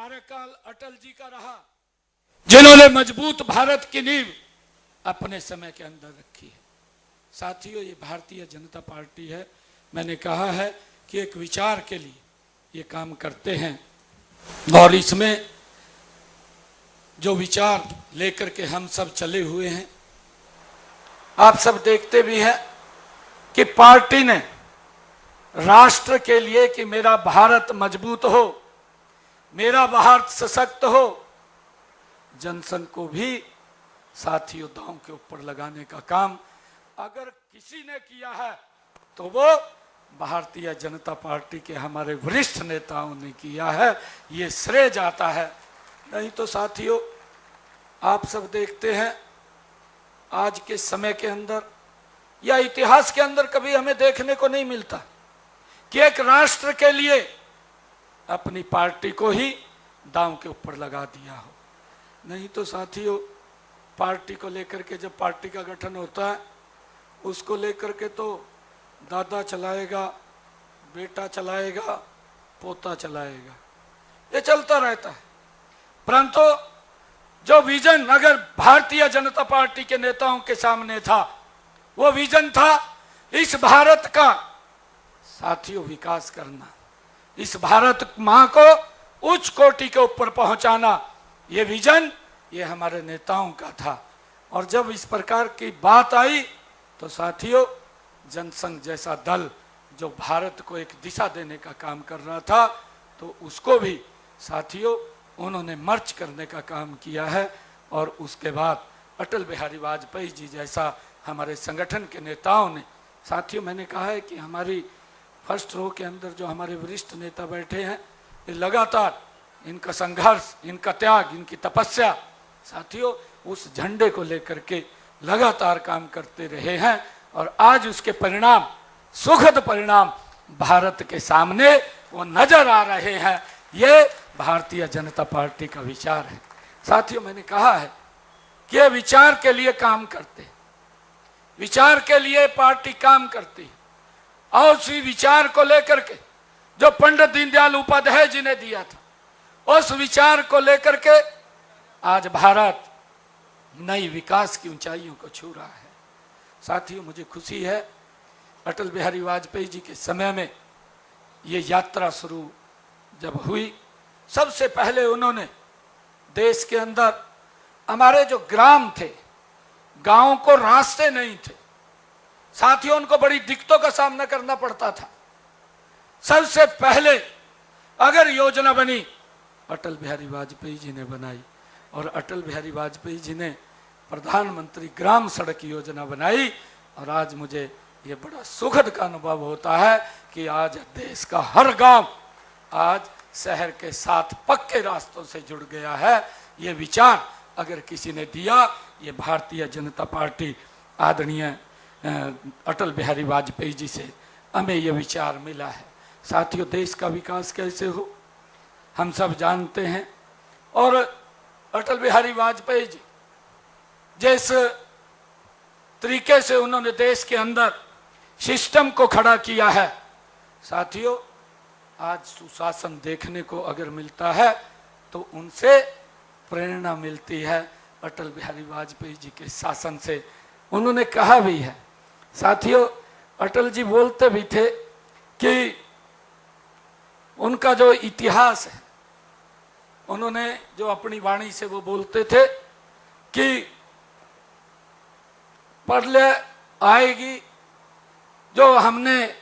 कार्यकाल अटल जी का रहा, जिन्होंने मजबूत भारत की नींव अपने समय के अंदर रखी है। साथियों, ये भारतीय जनता पार्टी है। मैंने कहा है कि एक विचार के लिए ये काम करते हैं और इसमें जो विचार लेकर के हम सब चले हुए हैं, आप सब देखते भी हैं कि पार्टी ने राष्ट्र के लिए कि मेरा भारत मजबूत हो, मेरा भारत सशक्त हो, जनसंघ को भी साथियों दांव के ऊपर लगाने का काम अगर किसी ने किया है तो वो भारतीय जनता पार्टी के हमारे वरिष्ठ नेताओं ने किया है। ये श्रेय जाता है। नहीं तो साथियों, आप सब देखते हैं आज के समय के अंदर या इतिहास के अंदर कभी हमें देखने को नहीं मिलता कि एक राष्ट्र के लिए अपनी पार्टी को ही दांव के ऊपर लगा दिया हो। नहीं तो साथियों, पार्टी को लेकर के जब पार्टी का गठन होता है, उसको लेकर के तो दादा चलाएगा, बेटा चलाएगा, पोता चलाएगा, ये चलता रहता है। परंतु जो विजन अगर भारतीय जनता पार्टी के नेताओं के सामने था, वो विजन था इस भारत का साथियों विकास करना, इस भारत मां को उच्च कोटि के ऊपर पहुंचाना। ये विजन ये हमारे नेताओं का था। और जब इस प्रकार की बात आई तो साथियों, जनसंघ जैसा दल जो भारत को एक दिशा देने का काम कर रहा था, तो उसको भी साथियों उन्होंने मर्ज करने का काम किया है। और उसके बाद अटल बिहारी वाजपेयी जी जैसा हमारे संगठन के नेताओं ने, साथियों मैंने कहा है कि हमारी फर्स्ट रो के अंदर जो हमारे वरिष्ठ नेता बैठे हैं, ये लगातार इनका संघर्ष, इनका त्याग, इनकी तपस्या साथियों उस झंडे को लेकर के लगातार काम करते रहे हैं। और आज उसके परिणाम, सुखद परिणाम भारत के सामने वो नजर आ रहे हैं। ये भारतीय जनता पार्टी का विचार है। साथियों, मैंने कहा है कि ये विचार के लिए काम करते, विचार के लिए पार्टी काम करती है। और उसी विचार को लेकर के जो पंडित दीनदयाल उपाध्याय जी ने दिया था, उस विचार को लेकर के आज भारत नई विकास की ऊंचाइयों को छू रहा है। साथियों, मुझे खुशी है, अटल बिहारी वाजपेयी जी के समय में ये यात्रा शुरू जब हुई, सबसे पहले उन्होंने देश के अंदर हमारे जो ग्राम थे, गांवों को रास्ते नहीं थे साथियों, उनको बड़ी दिक्कतों का सामना करना पड़ता था। सबसे पहले अगर योजना बनी, अटल बिहारी वाजपेयी जी ने बनाई। और अटल बिहारी वाजपेयी जी ने प्रधानमंत्री ग्राम सड़क योजना बनाई। और आज मुझे ये बड़ा सुखद का अनुभव होता है कि आज देश का हर गांव आज शहर के साथ पक्के रास्तों से जुड़ गया है। ये विचार अगर किसी ने दिया, ये भारतीय जनता पार्टी आदरणीय अटल बिहारी वाजपेयी जी से हमें ये विचार मिला है। साथियों, देश का विकास कैसे हो हम सब जानते हैं। और अटल बिहारी वाजपेयी जी जिस तरीके से उन्होंने देश के अंदर सिस्टम को खड़ा किया है, साथियों आज सुशासन देखने को अगर मिलता है तो उनसे प्रेरणा मिलती है, अटल बिहारी वाजपेयी जी के शासन से। उन्होंने कहा भी है साथियों, अटल जी बोलते भी थे कि उनका जो इतिहास है, उन्होंने जो अपनी वाणी से वो बोलते थे कि प्रलय आएगी, जो हमने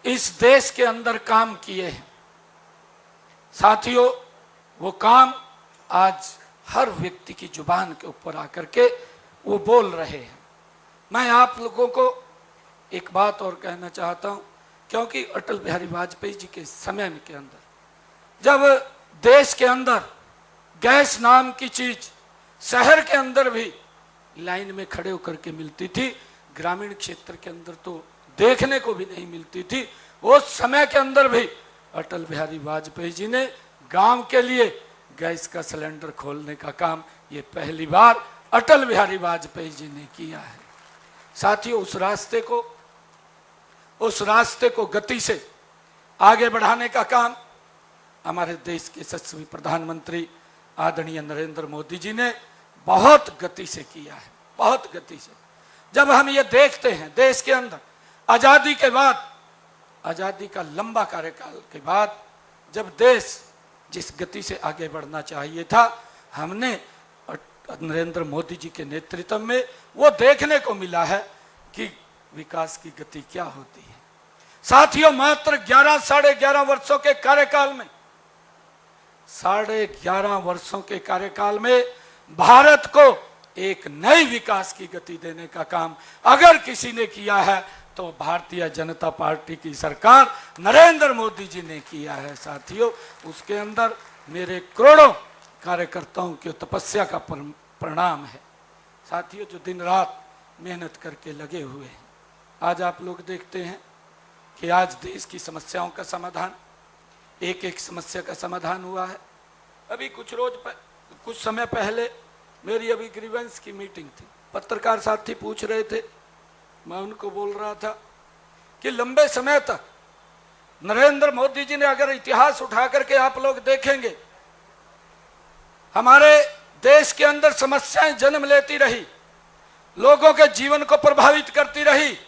इस देश के अंदर काम किए हैं साथियों, वो काम आज हर व्यक्ति की जुबान के ऊपर आकर के वो बोल रहे हैं। मैं आप लोगों को एक बात और कहना चाहता हूं, क्योंकि अटल बिहारी वाजपेयी जी के समय के अंदर जब देश के अंदर गैस नाम की चीज शहर के अंदर भी लाइन में खड़े होकर के मिलती थी, ग्रामीण क्षेत्र के अंदर तो देखने को भी नहीं मिलती थी, उस समय के अंदर भी अटल बिहारी वाजपेयी जी ने गांव के लिए गैस का सिलेंडर खोलने का काम ये पहली बार अटल बिहारी वाजपेयी जी ने किया है। साथियों, उस रास्ते को गति से आगे बढ़ाने का काम हमारे देश के यशस्वी प्रधानमंत्री आदरणीय नरेंद्र मोदी जी ने बहुत गति से किया है, बहुत गति से। जब हम ये देखते हैं देश के अंदर आजादी के बाद, आजादी का लंबा कार्यकाल के बाद जब देश जिस गति से आगे बढ़ना चाहिए था, हमने नरेंद्र मोदी जी के नेतृत्व में वो देखने को मिला है कि विकास की गति क्या होती है। साथियों, मात्र 11 साढ़े 11 वर्षों के कार्यकाल में, साढ़े 11 वर्षों के कार्यकाल में भारत को एक नई विकास की गति देने का काम अगर किसी ने किया है तो भारतीय जनता पार्टी की सरकार नरेंद्र मोदी जी ने किया है। साथियों, उसके अंदर मेरे करोड़ों कार्यकर्ताओं की तपस्या का परिणाम है। साथियों, जो दिन रात मेहनत करके लगे हुए हैं, आज आप लोग देखते हैं कि आज देश की समस्याओं का समाधान, एक एक समस्या का समाधान हुआ है। अभी कुछ समय पहले मेरी अभी ग्रीवेंस की मीटिंग थी, पत्रकार साथी पूछ रहे थे, मैं उनको बोल रहा था कि लंबे समय तक नरेंद्र मोदी जी ने, अगर इतिहास उठा करके आप लोग देखेंगे, हमारे देश के अंदर समस्याएं जन्म लेती रही, लोगों के जीवन को प्रभावित करती रही,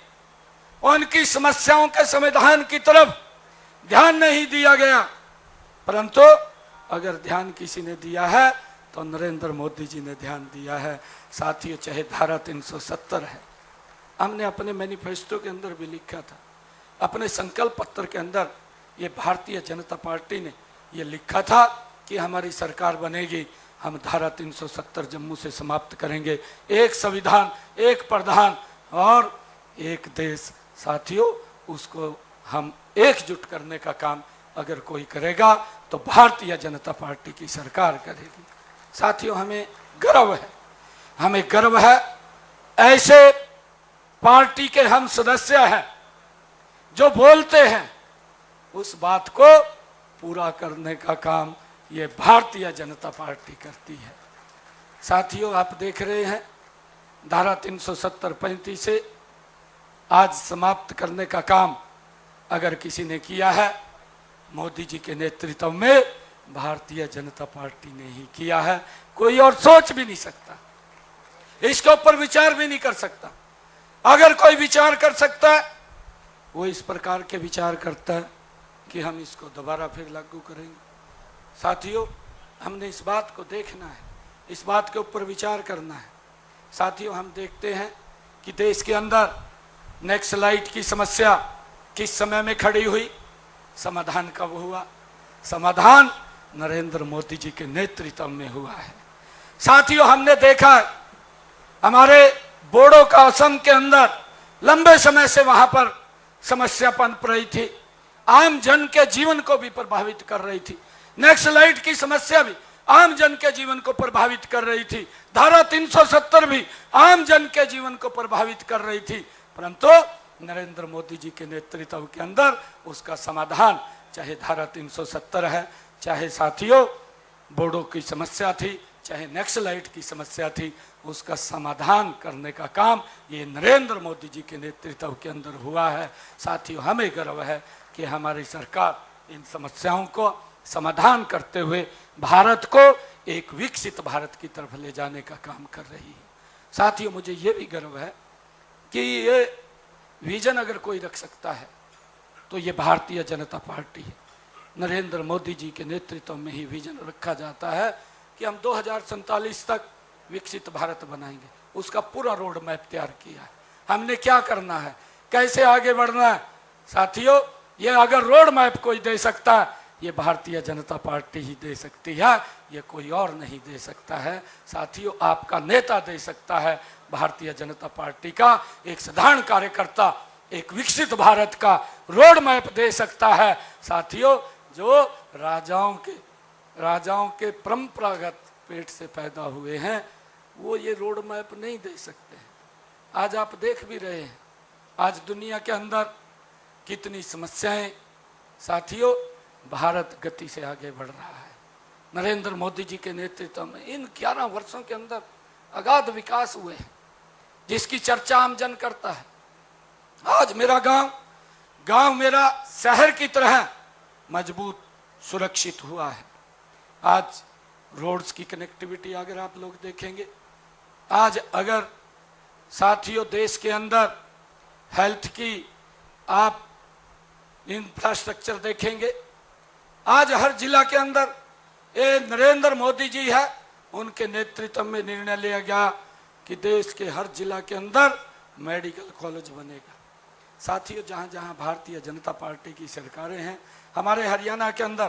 उनकी समस्याओं के समाधान की तरफ ध्यान नहीं दिया गया। परंतु अगर ध्यान किसी ने दिया है तो नरेंद्र मोदी जी ने ध्यान दिया है। साथियों, चाहे धारा 370 है, हमने अपने मैनिफेस्टो के अंदर भी लिखा था, अपने संकल्प पत्र के अंदर ये भारतीय जनता पार्टी ने ये लिखा था कि हमारी सरकार बनेगी, हम धारा 370 जम्मू से समाप्त करेंगे, एक संविधान, एक प्रधान और एक देश। साथियों, उसको हम एकजुट करने का काम अगर कोई करेगा तो भारतीय जनता पार्टी की सरकार करेगी। साथियों, हमें गर्व है, हमें गर्व है ऐसे पार्टी के हम सदस्य हैं जो बोलते हैं उस बात को पूरा करने का काम ये भारतीय जनता पार्टी करती है। साथियों, आप देख रहे हैं धारा 370-35 से आज समाप्त करने का काम अगर किसी ने किया है, मोदी जी के नेतृत्व में भारतीय जनता पार्टी ने ही किया है। कोई और सोच भी नहीं सकता, इसके ऊपर विचार भी नहीं कर सकता। अगर कोई विचार कर सकता है, वो इस प्रकार के विचार करता है कि हम इसको दोबारा फिर लागू करेंगे। साथियों, हमने इस बात को देखना है, इस बात के ऊपर विचार करना है। साथियों, हम देखते हैं कि देश के अंदर नक्सलाइट की समस्या किस समय में खड़ी हुई, समाधान कब हुआ? समाधान नरेंद्र मोदी जी के नेतृत्व में हुआ है। साथियों, हमने देखा हमारे बोडो का असम के अंदर लंबे समय से वहां पर समस्या पनप रही थी, आम जन के जीवन को भी प्रभावित कर रही थी। नक्सलाइट की समस्या भी आम जन के जीवन को प्रभावित कर रही थी, धारा 370 भी आम जन के जीवन को प्रभावित कर रही थी। परंतु नरेंद्र मोदी जी के नेतृत्व के अंदर उसका समाधान, चाहे धारा 370 है, चाहे साथियों बोडो की समस्या थी, चाहे नक्सलाइट की समस्या थी, उसका समाधान करने का काम ये नरेंद्र मोदी जी के नेतृत्व के अंदर हुआ है। साथियों, हमें गर्व है कि हमारी सरकार इन समस्याओं को समाधान करते हुए भारत को एक विकसित भारत की तरफ ले जाने का काम कर रही है। साथियों, मुझे ये भी गर्व है कि ये विजन अगर कोई रख सकता है तो ये भारतीय जनता पार्टी है। नरेंद्र मोदी जी के नेतृत्व में ही विजन रखा जाता है कि हम 2047 तक विकसित भारत बनाएंगे। उसका पूरा रोड मैप तैयार किया है, हमने क्या करना है, कैसे आगे बढ़ना है। साथियों, ये अगर रोड मैप कोई दे सकता है, ये भारतीय जनता पार्टी ही दे सकती है, ये कोई और नहीं दे सकता है। साथियों, आपका नेता दे सकता है, भारतीय जनता पार्टी का एक साधारण कार्यकर्ता एक विकसित भारत का रोड मैप दे सकता है। साथियों, जो राजाओं के परंपरागत पेट से पैदा हुए हैं, वो ये रोड मैप नहीं दे सकते हैं। आज आप देख भी रहे हैं, आज दुनिया के अंदर कितनी समस्याएं। साथियों, भारत गति से आगे बढ़ रहा है नरेंद्र मोदी जी के नेतृत्व में। इन 11 वर्षों के अंदर अगाध विकास हुए हैं, जिसकी चर्चा आम जन करता है। आज मेरा गांव मेरा शहर की तरह मजबूत सुरक्षित हुआ है। आज रोड्स की कनेक्टिविटी अगर आप लोग देखेंगे, आज अगर साथियों देश के अंदर हेल्थ की आप इंफ्रास्ट्रक्चर देखेंगे, आज हर जिला के अंदर ये नरेंद्र मोदी जी है, उनके नेतृत्व में निर्णय लिया गया कि देश के हर जिला के अंदर मेडिकल कॉलेज बनेगा। साथियों, जहां जहां भारतीय जनता पार्टी की सरकारें हैं, हमारे हरियाणा के अंदर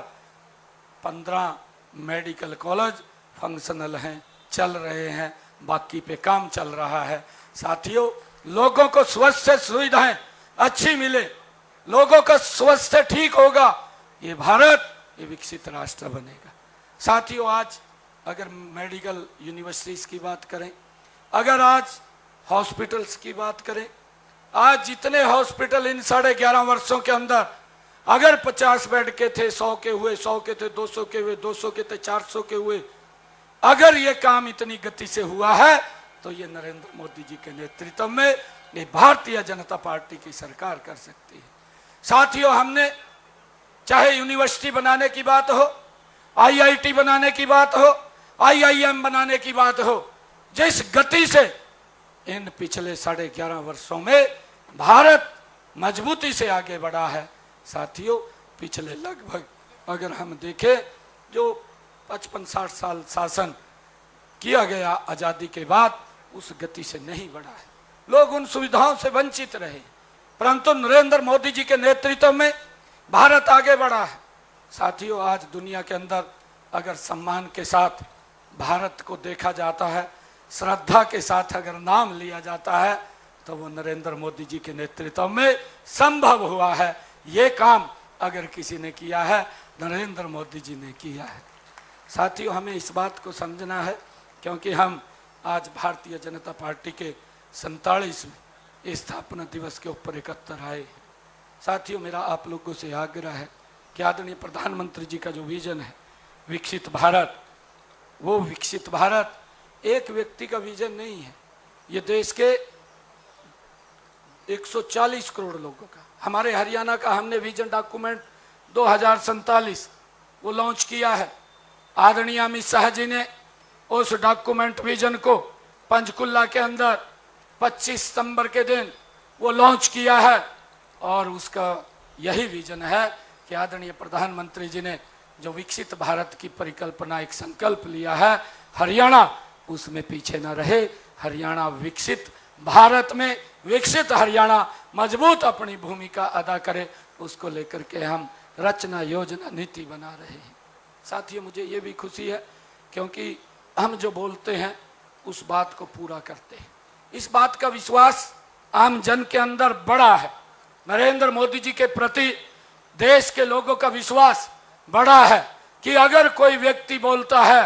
15 मेडिकल कॉलेज फंक्शनल हैं, चल रहे हैं, बाकी पे काम चल रहा है। साथियों, लोगों को स्वास्थ्य सुविधाएं अच्छी मिले, लोगों का स्वास्थ्य ठीक होगा, ये भारत ये विकसित राष्ट्र बनेगा। साथियों, आज अगर मेडिकल यूनिवर्सिटीज की बात करें, अगर आज हॉस्पिटल्स की बात करें, आज जितने हॉस्पिटल इन 11.5 वर्षों के अंदर अगर 50 बेड के थे 100 के हुए, 100 के थे 200 के हुए, 200 के थे 400 के हुए। अगर ये काम इतनी गति से हुआ है तो ये नरेंद्र मोदी जी के नेतृत्व में ये भारतीय जनता पार्टी की सरकार कर सकती है। साथियों, हमने चाहे यूनिवर्सिटी बनाने की बात हो, IIT बनाने की बात हो, IIM बनाने की बात हो, जिस गति से इन पिछले 11.5 वर्षों में भारत मजबूती से आगे बढ़ा है। साथियों, पिछले लगभग अगर हम देखें जो 55-60 साल शासन किया गया आजादी के बाद, उस गति से नहीं बढ़ा है, लोग उन सुविधाओं से वंचित रहे, परंतु नरेंद्र मोदी जी के नेतृत्व में भारत आगे बढ़ा है। साथियों, आज दुनिया के अंदर अगर सम्मान के साथ भारत को देखा जाता है, श्रद्धा के साथ अगर नाम लिया जाता है, तो वो नरेंद्र मोदी जी के नेतृत्व में संभव हुआ है। ये काम अगर किसी ने किया है, नरेंद्र मोदी जी ने किया है। साथियों, हमें इस बात को समझना है, क्योंकि हम आज भारतीय जनता पार्टी के 47वें स्थापना दिवस के ऊपर एकत्र आए। साथियों, मेरा आप लोगों से आग्रह है कि आदरणीय प्रधानमंत्री जी का जो विजन है विकसित भारत, वो विकसित भारत एक व्यक्ति का विजन नहीं है, ये देश के 140 करोड़ लोगों का। हमारे हरियाणा का हमने विजन डॉक्यूमेंट 2047 वो लॉन्च किया है। आदरणीय अमित शाह जी ने उस डॉक्यूमेंट विजन को पंचकुला के अंदर 25 सितंबर के दिन वो लॉन्च किया है, और उसका यही विजन है कि आदरणीय प्रधानमंत्री जी ने जो विकसित भारत की परिकल्पना एक संकल्प लिया है, हरियाणा उसमें पीछे न रहे। हरियाणा विकसित भारत में विकसित हरियाणा मजबूत अपनी भूमिका अदा करे, उसको लेकर के हम रचना योजना नीति बना रहे हैं। साथियों, मुझे ये भी खुशी है क्योंकि हम जो बोलते हैं उस बात को पूरा करते हैं। इस बात का विश्वास आम जन के अंदर बड़ा है। नरेंद्र मोदी जी के प्रति देश के लोगों का विश्वास बड़ा है कि अगर कोई व्यक्ति बोलता है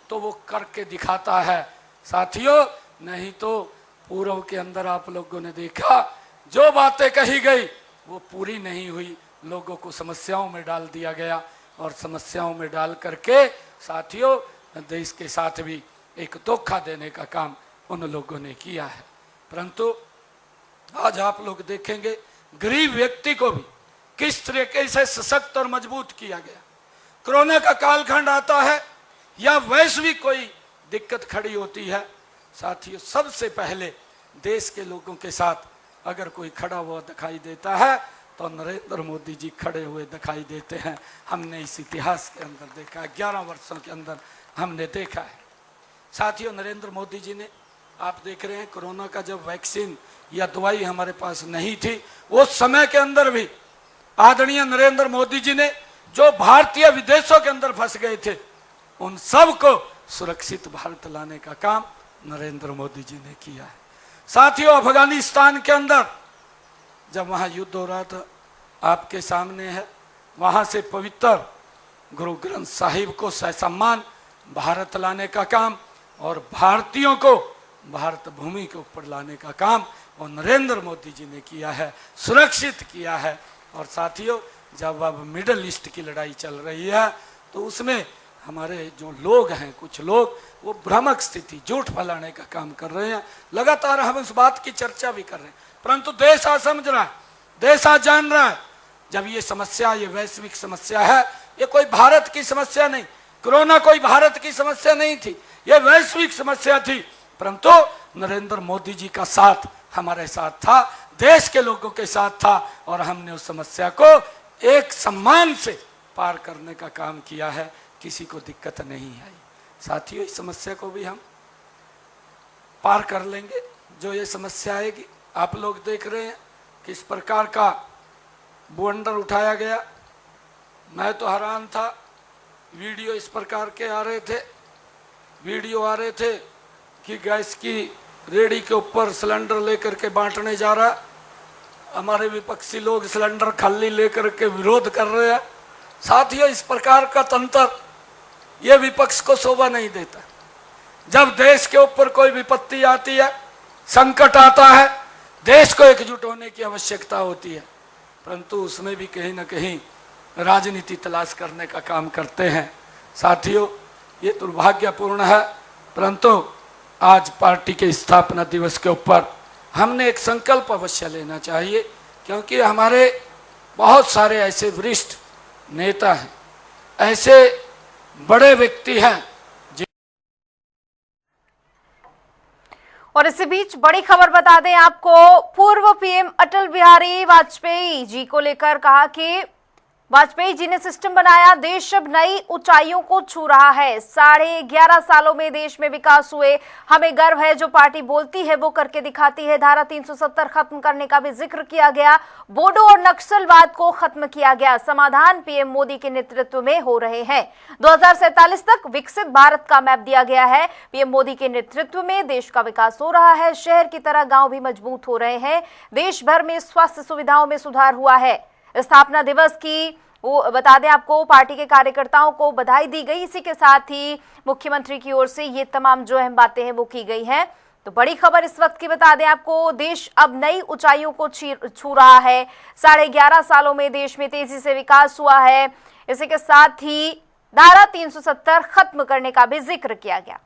तो वो करके दिखाता है। साथियों, नहीं तो पूर्व के अंदर आप लोगों ने देखा जो बातें कही गई वो पूरी नहीं हुई, लोगों को समस्याओं में डाल दिया गया, और समस्याओं में डाल करके साथियों देश के साथ भी एक धोखा देने का काम उन लोगों ने किया है। परंतु आज आप लोग देखेंगे गरीब व्यक्ति को भी किस तरीके से सशक्त और मजबूत किया गया। कोरोना का कालखंड आता है या वैश्विक कोई दिक्कत खड़ी होती है, साथियों सबसे पहले देश के लोगों के साथ अगर कोई खड़ा हुआ दिखाई देता है तो नरेंद्र मोदी जी खड़े हुए दिखाई देते हैं। हमने इस इतिहास के अंदर देखा है, 11 वर्षों के अंदर हमने देखा है। साथियों, नरेंद्र मोदी जी ने, आप देख रहे हैं कोरोना का जब वैक्सीन या दवाई हमारे पास नहीं थी, उस समय के अंदर भी आदरणीय नरेंद्र मोदी जी ने जो भारतीय विदेशों के अंदर फंस गए थे उन सब को सुरक्षित भारत लाने का काम नरेंद्र मोदी जी ने किया है। साथियों, अफगानिस्तान के अंदर जब वहां युद्ध हो रहा था, आपके सामने है, वहां से पवित्र गुरु ग्रंथ साहिब को ससम्मान भारत लाने का काम और भारतीयों को भारत भूमि के ऊपर लाने का काम और नरेंद्र मोदी जी ने किया है, सुरक्षित किया है। और साथियों, जब अब मिडल ईस्ट की लड़ाई चल रही है तो उसमें हमारे जो लोग हैं, कुछ लोग वो भ्रामक स्थिति, झूठ फैलाने का काम कर रहे हैं। लगातार हम इस बात की चर्चा भी कर रहे हैं, परंतु देश आज समझ रहा है, देश आज जान रहा है, जब ये समस्या, ये वैश्विक समस्या है ये कोई भारत की समस्या नहीं, कोरोना कोई भारत की समस्या नहीं थी, ये वैश्विक समस्या थी। परंतु नरेंद्र मोदी जी का साथ हमारे साथ था, देश के लोगों के साथ था, और हमने उस समस्या को एक सम्मान से पार करने का काम किया है, किसी को दिक्कत नहीं आई। साथियों, इस समस्या को भी हम पार कर लेंगे। जो ये समस्या आएगी, आप लोग देख रहे हैं किस प्रकार का बवंडर उठाया गया। मैं तो हैरान था, वीडियो इस प्रकार के आ रहे थे, वीडियो आ रहे थे कि गैस की रेडी के ऊपर सिलेंडर लेकर के बांटने जा रहा, हमारे विपक्षी लोग सिलेंडर खाली लेकर के विरोध कर रहे हैं। साथियों, इस प्रकार का तंत्र ये विपक्ष को शोभा नहीं देता। जब देश के ऊपर कोई विपत्ति आती है, संकट आता है, देश को एकजुट होने की आवश्यकता होती है, परंतु उसमें भी कहीं ना कहीं राजनीति तलाश करने का काम करते हैं। साथियों, ये दुर्भाग्यपूर्ण है, परंतु आज पार्टी के स्थापना दिवस के ऊपर हमने एक संकल्प अवश्य लेना चाहिए, क्योंकि हमारे बहुत सारे ऐसे वरिष्ठ नेता हैं, ऐसे बड़े व्यक्ति हैं। और इसी बीच बड़ी खबर बता दें आपको, पूर्व पीएम अटल बिहारी वाजपेयी जी को लेकर कहा कि वाजपेयी जी ने सिस्टम बनाया, देश अब नई ऊंचाइयों को छू रहा है। 11.5 सालों में देश में विकास हुए, हमें गर्व है, जो पार्टी बोलती है वो करके दिखाती है। धारा 370 खत्म करने का भी जिक्र किया गया, बोडो और नक्सलवाद को खत्म किया गया। समाधान पीएम मोदी के नेतृत्व में हो रहे हैं। 2047 तक विकसित भारत का मैप दिया गया है। पीएम मोदी के नेतृत्व में देश का विकास हो रहा है, शहर की तरह गांव भी मजबूत हो रहे हैं, देश भर में स्वास्थ्य सुविधाओं में सुधार हुआ है। स्थापना दिवस की वो बता दें आपको, पार्टी के कार्यकर्ताओं को बधाई दी गई। इसी के साथ ही मुख्यमंत्री की ओर से ये तमाम जो अहम बातें हैं वो की गई हैं। तो बड़ी खबर इस वक्त की बता दें आपको, देश अब नई ऊंचाइयों को छू रहा है। 11.5 सालों में देश में तेजी से विकास हुआ है। इसी के साथ ही धारा 370 खत्म करने का भी जिक्र किया गया।